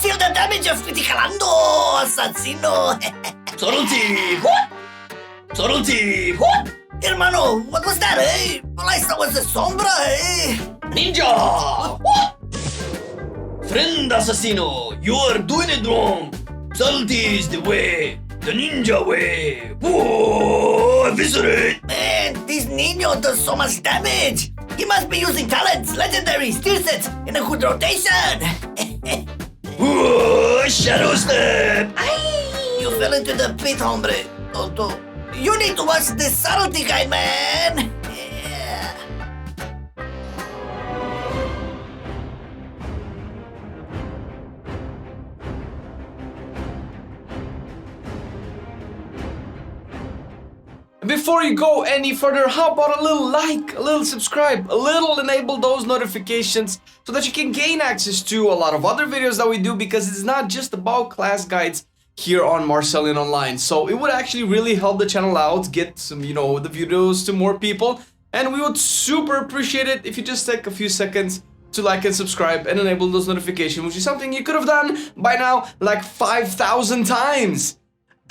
feel the damage of criticalando, assassino. Subtlety! What? Subtlety! What? Hermano, what was that, eh? All I saw was a sombra, eh? Ninja! What? Friend Assassino, you are doing it wrong. Subtlety is the way. The ninja way. Whoa! Eviscerate! Man, this Nino does so much damage. He must be using talents, legendaries, tier sets in a good rotation. Whoa! Shadow step! You fell into the pit, hombre. Otto, you need to watch this subtlety guide, man. Yeah. Before you go any further, how about a little like, a little subscribe, a little enable those notifications so that you can gain access to a lot of other videos that we do, because it's not just about class guides here on MarcelianOnline. So it would actually really help the channel out, get some, the videos to more people, and we would super appreciate it if you just take a few seconds to like and subscribe and enable those notifications, which is something you could have done by now like 5,000 times.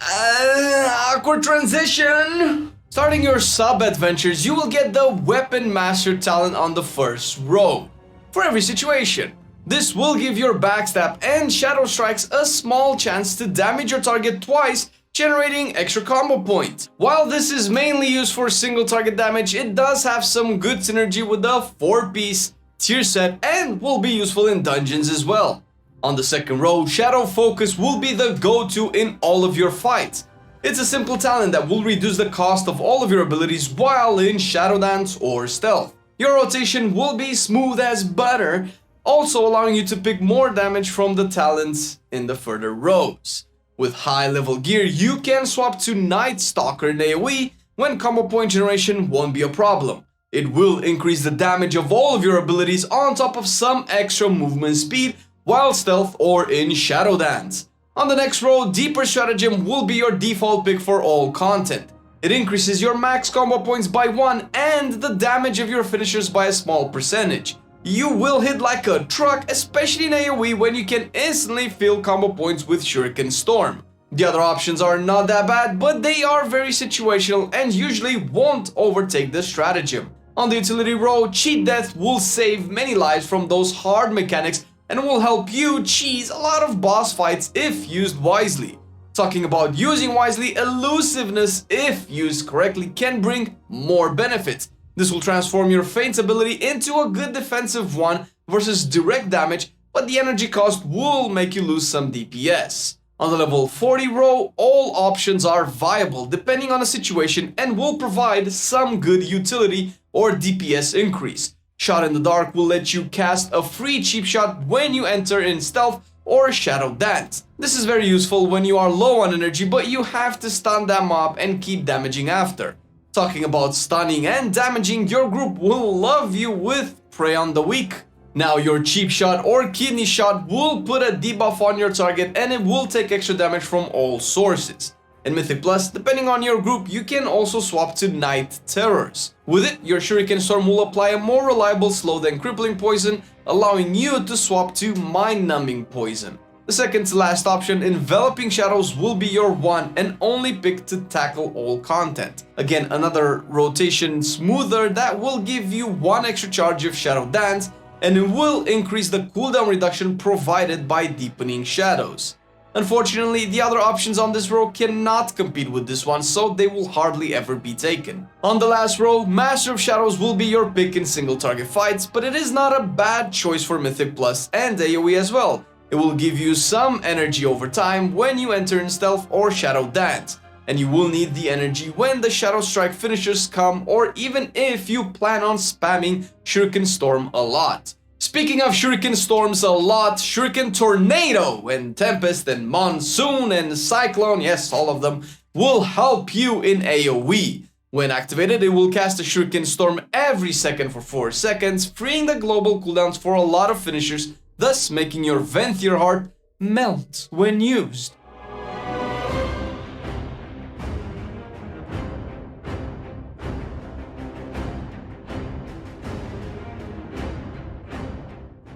Awkward transition. Starting your sub adventures, you will get the Weapon Master talent on the first row for every situation. This will give your backstab and shadow strikes a small chance to damage your target twice, generating extra combo points. While this is mainly used for single target damage, it does have some good synergy with the 4-piece tier set and will be useful in dungeons as well. On the second row, Shadow Focus will be the go-to in all of your fights. It's a simple talent that will reduce the cost of all of your abilities while in Shadow Dance or Stealth. Your rotation will be smooth as butter, also allowing you to pick more damage from the talents in the further rows. With high level gear, you can swap to Night Stalker in AoE when combo point generation won't be a problem. It will increase the damage of all of your abilities on top of some extra movement speed while Stealth or in Shadow Dance. On the next row, Deeper Stratagem will be your default pick for all content. It increases your max combo points by 1 and the damage of your finishers by a small percentage. You will hit like a truck, especially in AoE when you can instantly fill combo points with Shuriken Storm. The other options are not that bad, but they are very situational and usually won't overtake the stratagem. On the utility row, Cheat Death will save many lives from those hard mechanics and will help you cheese a lot of boss fights if used wisely. Talking about using wisely, Elusiveness, if used correctly, can bring more benefits. This will transform your Feint's ability into a good defensive one versus direct damage, but the energy cost will make you lose some DPS. On the level 40 row, all options are viable depending on the situation and will provide some good utility or DPS increase. Shot in the Dark will let you cast a free cheap shot when you enter in Stealth or Shadow Dance. This is very useful when you are low on energy, but you have to stun that mob and keep damaging after. Talking about stunning and damaging, your group will love you with Prey on the Weak. Now your cheap shot or kidney shot will put a debuff on your target and it will take extra damage from all sources. In Mythic Plus, depending on your group, you can also swap to Night Terrors. With it, your Shuriken Storm will apply a more reliable slow than crippling poison, allowing you to swap to Mind Numbing Poison. The second to last option, Enveloping Shadows, will be your one and only pick to tackle all content. Again, another rotation smoother that will give you one extra charge of Shadow Dance, and it will increase the cooldown reduction provided by Deepening Shadows. Unfortunately, the other options on this row cannot compete with this one, so they will hardly ever be taken. On the last row, Master of Shadows will be your pick in single target fights, but it is not a bad choice for Mythic Plus and AoE as well. It will give you some energy over time when you enter in Stealth or Shadow Dance, and you will need the energy when the Shadow Strike finishers come, or even if you plan on spamming Shuriken Storm a lot. Speaking of Shuriken Storms a lot, Shuriken Tornado and Tempest and Monsoon and Cyclone, yes, all of them, will help you in AoE. When activated, it will cast a Shuriken Storm every second for 4 seconds, freeing the global cooldowns for a lot of finishers, thus making your Venthyr heart melt when used.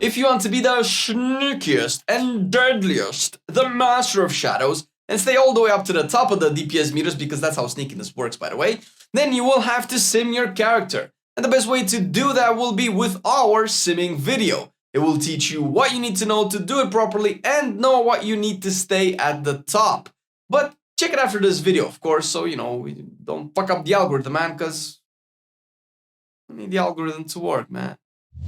If you want to be the sneakiest and deadliest, the master of shadows, and stay all the way up to the top of the DPS meters, because that's how sneakiness works, by the way, then you will have to sim your character. And the best way to do that will be with our simming video. It will teach you what you need to know to do it properly and know what you need to stay at the top. But check it after this video, of course, so, you know, we don't fuck up the algorithm, man, because we need the algorithm to work, man.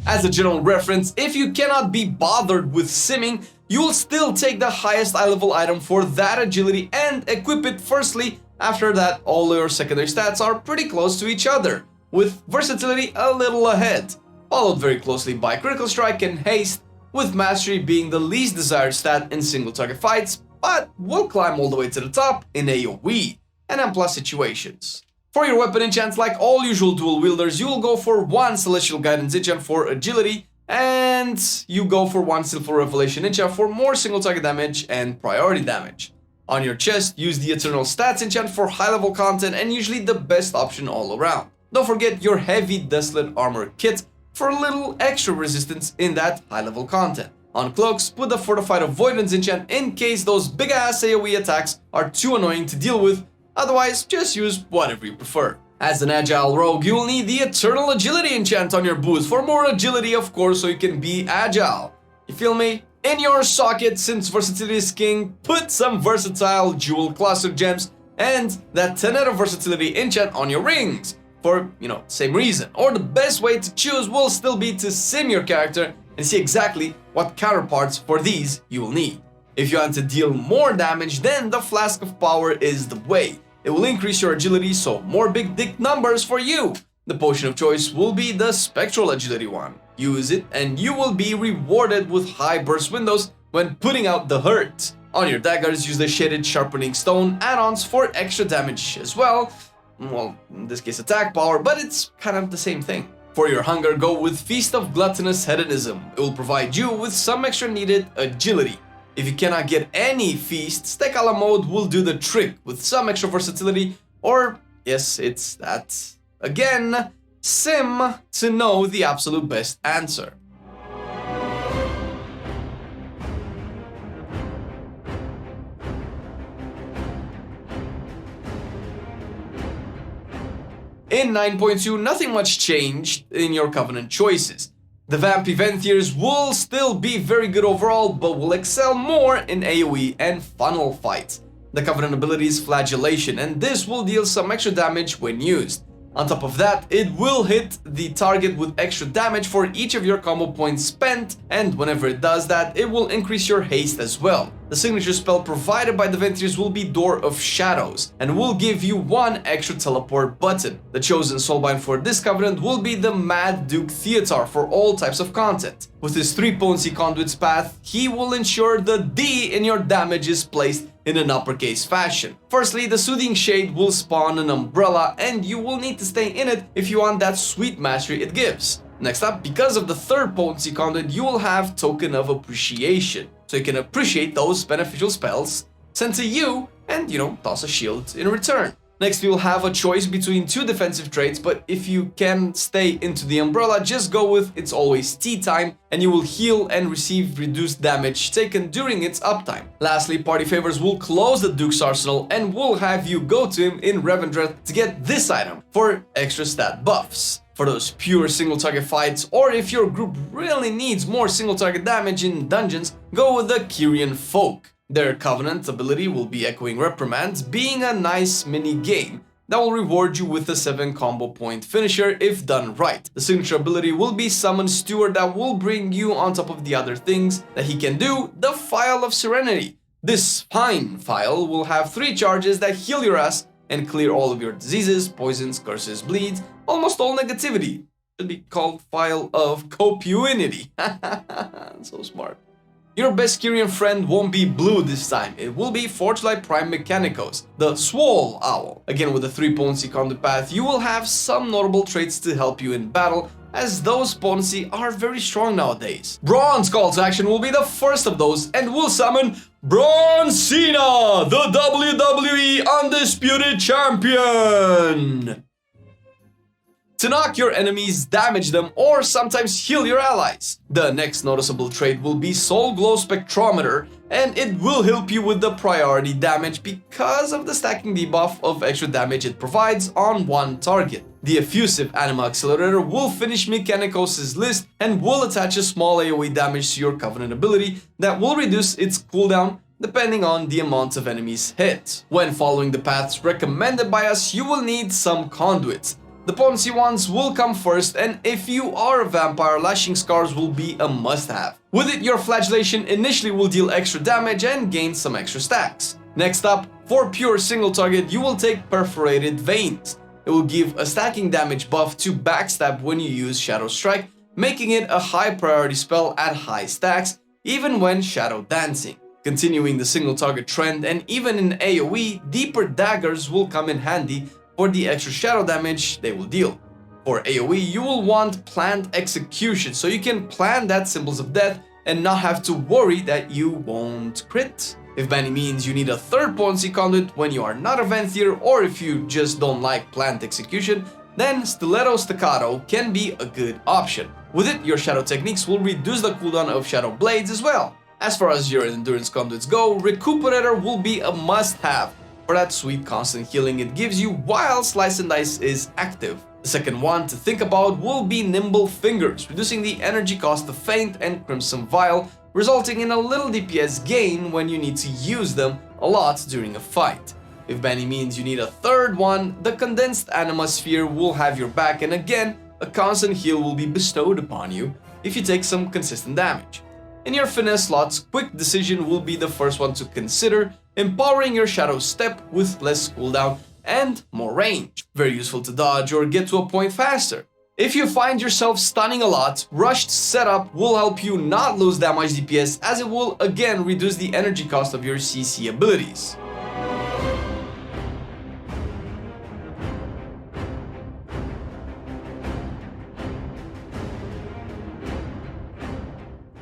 As a general reference, if you cannot be bothered with simming, you will still take the highest eye level item for that agility and equip it firstly. After that, all your secondary stats are pretty close to each other, with versatility a little ahead, followed very closely by critical strike and haste, with mastery being the least desired stat in single target fights, but will climb all the way to the top in AoE and M+ situations. For your weapon enchants, like all usual dual wielders, you will go for 1 Celestial Guidance enchant for agility, and you go for 1 Skillful Revelation enchant for more single target damage and priority damage. On your chest, use the Eternal Stats enchant for high level content and usually the best option all around. Don't forget your Heavy Desolate Armor kit for a little extra resistance in that high level content. On cloaks, put the Fortified Avoidance enchant in case those big ass AoE attacks are too annoying to deal with. Otherwise, just use whatever you prefer. As an agile rogue, you will need the Eternal Agility enchant on your boots for more agility, of course, so you can be agile. You feel me? In your socket, since versatility is king, put some versatile jewel cluster gems and that Tenet of Versatility enchant on your rings for, you know, same reason. Or the best way to choose will still be to sim your character and see exactly what counterparts for these you will need. If you want to deal more damage, then the Flask of Power is the way. It will increase your agility, so more big dick numbers for you. The potion of choice will be the Spectral Agility one. Use it and you will be rewarded with high burst windows when putting out the hurt. On your daggers, use the Shaded Sharpening Stone add-ons for extra damage as well. Well, in this case attack power, but it's kind of the same thing. For your hunger, go with Feast of Gluttonous Hedonism. It will provide you with some extra needed agility. If you cannot get any feast, Stekala mode will do the trick with some extra versatility, or yes, it's that. Again, sim to know the absolute best answer. In 9.2, nothing much changed in your Covenant choices. The Vampy Venthyrs will still be very good overall, but will excel more in AoE and funnel fights. The Covenant ability is Flagellation, and this will deal some extra damage when used. On top of that, it will hit the target with extra damage for each of your combo points spent, and whenever it does that, it will increase your haste as well. The signature spell provided by the Venthyrs will be Door of Shadows, and will give you 1 extra teleport button. The chosen soulbind for this covenant will be the Mad Duke Theotar for all types of content. With his 3 potency conduits path, he will ensure the D in your damage is placed in an uppercase fashion. Firstly, the Soothing Shade will spawn an umbrella, and you will need to stay in it if you want that sweet mastery it gives. Next up, because of the 3rd potency conduit, you will have Token of Appreciation, so you can appreciate those beneficial spells sent to you and, you know, toss a shield in return. Next, you'll have a choice between 2 defensive traits, but if you can stay into the umbrella, just go with It's Always Tea Time, and you will heal and receive reduced damage taken during its uptime. Lastly, Party Favors will close the Duke's arsenal and will have you go to him in Revendreth to get this item for extra stat buffs. For those pure single target fights, or if your group really needs more single target damage in dungeons, go with the Kyrian Folk. Their Covenant ability will be Echoing Reprimands, being a nice mini game that will reward you with a 7 combo point finisher if done right. The signature ability will be Summon Steward that will bring you on top of the other things that he can do, the Phial of Serenity. This fine phial will have 3 charges that heal your ass and clear all of your diseases, poisons, curses, bleeds, almost all negativity. Should be called Phial of Copuinity. So smart. Your best Kyrian friend won't be blue this time, it will be Forgelight Prime Mechanicos, the Swole Owl. Again, with the 3 potency conduit path, you will have some notable traits to help you in battle, as those potency are very strong nowadays. Bronze Call to Action will be the first of those, and will summon Braun Cena, the WWE Undisputed Champion! to knock your enemies, damage them, or sometimes heal your allies. The next noticeable trait will be Soul Glow Spectrometer, and it will help you with the priority damage because of the stacking debuff of extra damage it provides on one target. The Effusive Anima Accelerator will finish Mechanicos' list and will attach a small AoE damage to your Covenant ability that will reduce its cooldown depending on the amount of enemies hit. When following the paths recommended by us, you will need some Conduits. The potency ones will come first, and if you are a vampire, Lashing Scars will be a must-have. With it, your flagellation initially will deal extra damage and gain some extra stacks. Next up, for pure single target, you will take Perforated Veins. It will give a stacking damage buff to backstab when you use Shadow Strike, making it a high priority spell at high stacks, even when Shadow Dancing. Continuing the single target trend, and even in AoE, Deeper Daggers will come in handy for the extra shadow damage they will deal. For AoE, you will want Planned Execution, so you can plan that Symbols of Death and not have to worry that you won't crit. If by any means you need a third potency conduit when you are not a Venthyr, or if you just don't like Planned Execution, then Stiletto Staccato can be a good option. With it, your shadow techniques will reduce the cooldown of Shadow Blades as well. As far as your endurance conduits go, Recuperator will be a must-have for that sweet constant healing it gives you while Slice and Dice is active. The second one to think about will be Nimble Fingers, reducing the energy cost of Feint and Crimson Vial, resulting in a little DPS gain when you need to use them a lot during a fight. If by any means you need a third one, the Condensed Anima Sphere will have your back, and again, a constant heal will be bestowed upon you if you take some consistent damage. In your finesse slots, Quick Decision will be the first one to consider, empowering your Shadow Step with less cooldown and more range. Very useful to dodge or get to a point faster. If you find yourself stunning a lot, Rushed Setup will help you not lose that much DPS, as it will again reduce the energy cost of your CC abilities.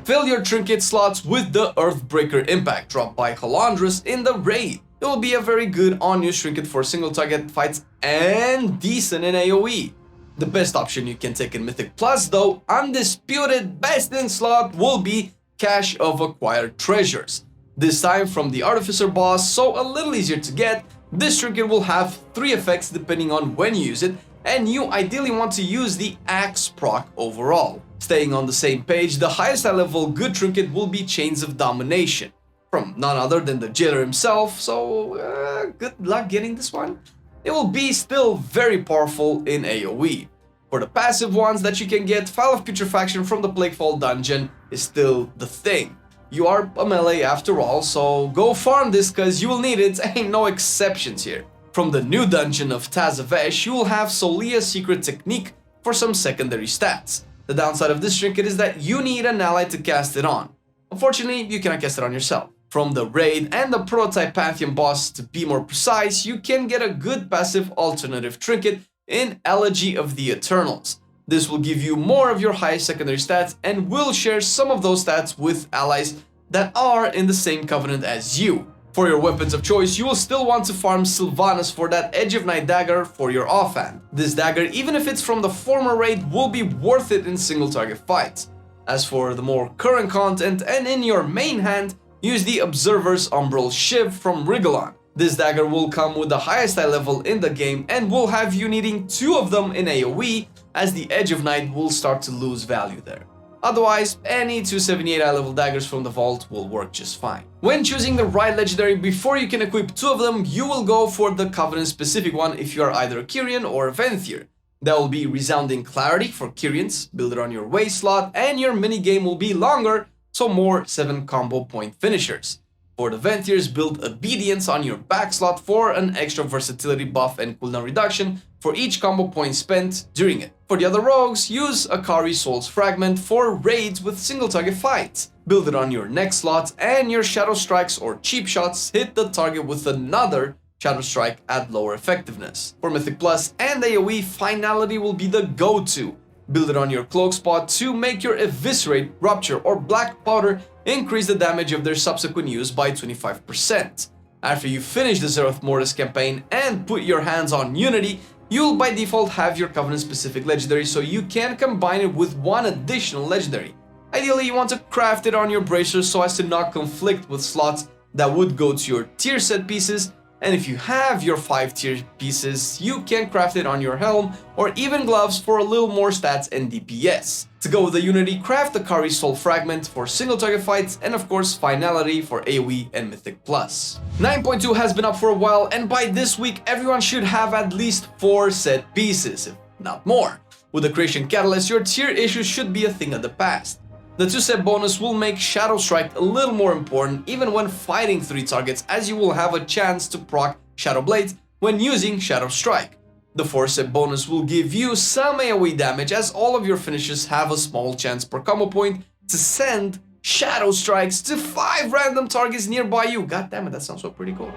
Fill your trinket slots with the Earthbreaker Impact dropped by Halandrus in the raid. It will be a very good on-use trinket for single target fights and decent in AoE. The best option you can take in Mythic Plus though, undisputed best in slot, will be Cache of Acquired Treasures. This time from the Artificer boss, so a little easier to get. This trinket will have 3 effects depending on when you use it, and you ideally want to use the Axe proc overall. Staying on the same page, the highest high level good trinket will be Chains of Domination, from none other than the jailer himself, so good luck getting this one. It will be still very powerful in AoE. For the passive ones that you can get, File of Putrefaction from the Plaguefall dungeon is still the thing. You are a melee after all, so go farm this cause you will need it, ain't no exceptions here. From the new dungeon of Tazavesh, you will have Solia's Secret Technique for some secondary stats. The downside of this trinket is that you need an ally to cast it on. Unfortunately, you cannot cast it on yourself. From the raid and the prototype Pantheon boss, to be more precise, you can get a good passive alternative trinket in Elegy of the Eternals. This will give you more of your highest secondary stats and will share some of those stats with allies that are in the same covenant as you. For your weapons of choice, you will still want to farm Sylvanas for that Edge of Night dagger for your offhand. This dagger, even if it's from the former raid, will be worth it in single target fights. As for the more current content and in your main hand, use the Observer's Umbral Shiv from Rigolan. This dagger will come with the highest high level in the game and will have you needing 2 of them in AoE, as the Edge of Night will start to lose value there. Otherwise, any 278 high level daggers from the vault will work just fine. When choosing the right legendary, before you can equip 2 of them, you will go for the Covenant specific one if you are either a Kyrian or a Venthyr. That will be Resounding Clarity for Kyrians, build it on your waste slot, and your minigame will be longer, so more 7 combo point finishers. For the Venthyrs, build Obedience on your back slot for an extra versatility buff and cooldown reduction for each combo point spent during it. For the other rogues, use Akari Soul's Fragment for raids with single target fights. Build it on your next slot, and your Shadow Strikes or Cheap Shots hit the target with another Shadow Strike at lower effectiveness. For Mythic Plus and AoE, Finality will be the go-to. Build it on your cloak spot to make your Eviscerate, Rupture, or Black Powder increase the damage of their subsequent use by 25%. After you finish the Zeroth Mortis campaign and put your hands on Unity, you'll by default have your Covenant specific legendary, so you can combine it with one additional legendary. Ideally, you want to craft it on your bracers so as to not conflict with slots that would go to your tier set pieces, and if you have your 5 tier pieces, you can craft it on your helm or even gloves for a little more stats and DPS. To go with the Unity, craft the Kari Soul Fragment for single target fights, and of course Finality for AoE and Mythic Plus. 9.2 has been up for a while, and by this week everyone should have at least 4 set pieces, if not more. With the Creation Catalyst, your tier issues should be a thing of the past. The 2 set bonus will make Shadow Strike a little more important even when fighting 3 targets, as you will have a chance to proc Shadow Blades when using Shadow Strike. The 4 set bonus will give you some AoE damage, as all of your finishes have a small chance per combo point to send Shadow Strikes to 5 random targets nearby you. God damn it, that sounds so pretty cool.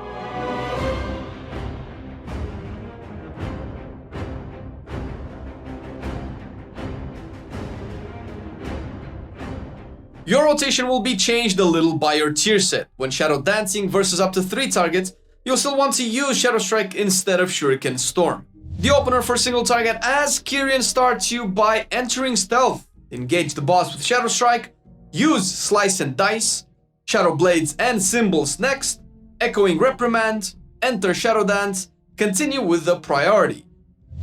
Your rotation will be changed a little by your tier set. When Shadow Dancing versus up to 3 targets, you'll still want to use Shadow Strike instead of Shuriken Storm. The opener for single target, as Kyrian starts you by entering stealth. Engage the boss with Shadow Strike, use Slice and Dice, Shadow Blades and Symbols next, Echoing Reprimand, enter Shadow Dance, continue with the priority.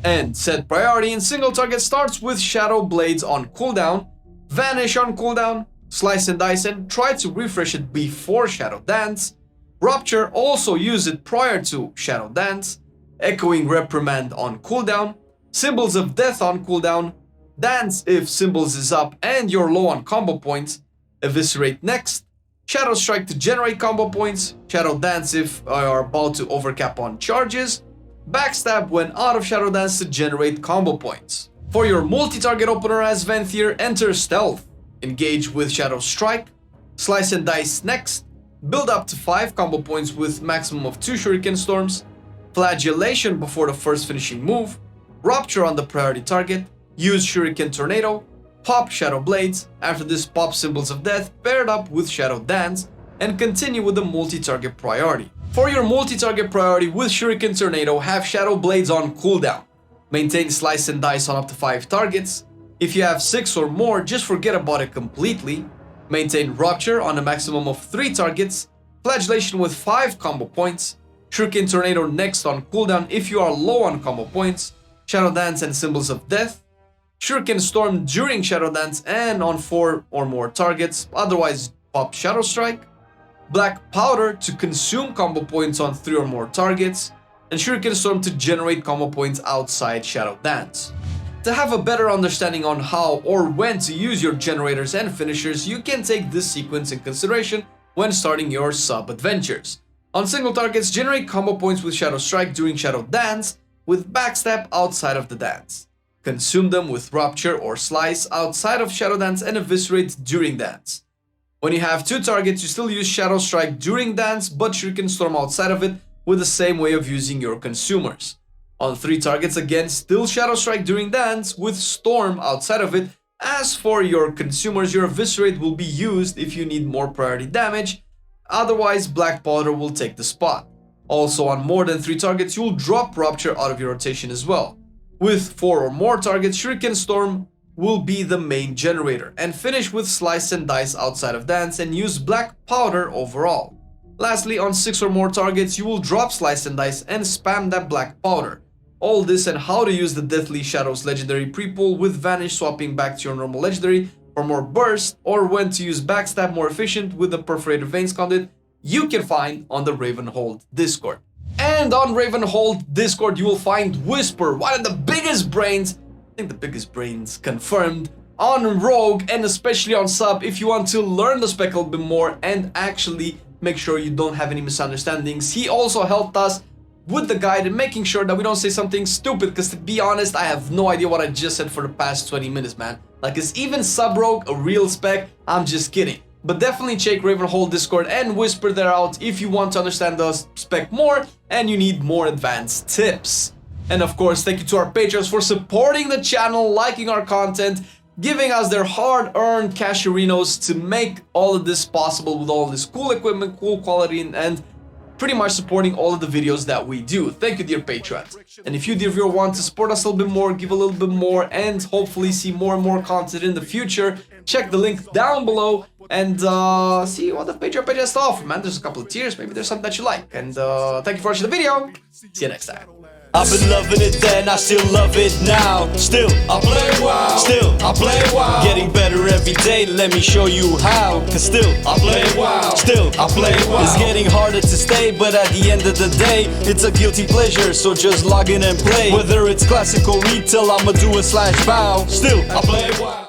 And said priority in single target starts with Shadow Blades on cooldown, Vanish on cooldown, Slice and Dice, and try to refresh it before Shadow Dance. Rupture, also use it prior to Shadow Dance. Echoing Reprimand on cooldown. Symbols of Death on cooldown. Dance if Symbols is up and you're low on combo points. Eviscerate next. Shadow Strike to generate combo points. Shadow Dance if you are about to overcap on charges. Backstab when out of Shadow Dance to generate combo points. For your multi-target opener as Venthyr, enter Stealth. Engage with Shadow Strike, Slice and Dice next, build up to 5 combo points with maximum of 2 Shuriken Storms, Flagellation before the first finishing move, Rupture on the priority target, use Shuriken Tornado, pop Shadow Blades, after this pop Symbols of Death paired up with Shadow Dance, and continue with the multi-target priority. For your multi-target priority with Shuriken Tornado, have Shadow Blades on cooldown, maintain Slice and Dice on up to 5 targets. If you have 6 or more, just forget about it completely. Maintain Rupture on a maximum of 3 targets, Flagellation with 5 combo points, Shuriken Tornado next on cooldown if you are low on combo points, Shadow Dance and Symbols of Death, Shuriken Storm during Shadow Dance and on 4 or more targets, otherwise pop Shadow Strike, Black Powder to consume combo points on 3 or more targets, and Shuriken Storm to generate combo points outside Shadow Dance. To have a better understanding on how or when to use your generators and finishers, you can take this sequence in consideration when starting your sub-adventures. On single targets, generate combo points with Shadow Strike during Shadow Dance, with Backstab outside of the dance. Consume them with Rupture or Slice outside of Shadow Dance and Eviscerate during Dance. When you have 2 targets, you still use Shadow Strike during Dance, but Shuriken Storm outside of it with the same way of using your consumers. On 3 targets again, still Shadow Strike during Dance with Storm outside of it. As for your consumers, your Eviscerate will be used if you need more priority damage, otherwise Black Powder will take the spot. Also on more than 3 targets, you'll drop Rupture out of your rotation as well. With 4 or more targets, Shuriken Storm will be the main generator, and finish with Slice and Dice outside of Dance and use Black Powder overall. Lastly, on 6 or more targets, you will drop Slice and Dice and spam that Black Powder. All this and how to use the Deathly Shadows legendary pre-pull with Vanish swapping back to your normal legendary for more burst, or when to use Backstab more efficient with the Perforated Veins Conduit, you can find on the Ravenhold Discord. And on Ravenhold Discord you will find Whisper, one of the biggest brains, I think the biggest brains confirmed, on Rogue and especially on Sub if you want to learn the spec a little bit more and actually make sure you don't have any misunderstandings. He also helped us with the guide and making sure that we don't say something stupid, because to be honest, I have no idea what I just said for the past 20 minutes, man. Like, is even Sub-Rogue a real spec? I'm just kidding. But definitely check Ravenhold Discord and Whisper there out if you want to understand the spec more and you need more advanced tips. And of course, thank you to our patrons for supporting the channel, liking our content, giving us their hard-earned casherinos to make all of this possible with all this cool equipment, cool quality, and pretty much supporting all of the videos that we do. Thank you, dear patrons. And if you, dear viewer, want to support us a little bit more, give a little bit more, and hopefully see more and more content in the future, check the link down below and see what the Patreon page has to offer, man. There's a couple of tiers, maybe there's something that you like. And thank you for watching the video. See you next time. I've been loving it then, I still love it now. Still, I play WoW. Still, I play WoW. Getting better every day, let me show you how. Cause still, I play WoW. Still, I play WoW. It's getting harder to stay, but at the end of the day, it's a guilty pleasure, so just log in and play. Whether it's classical retail, I'ma do a /bow. Still, I play WoW.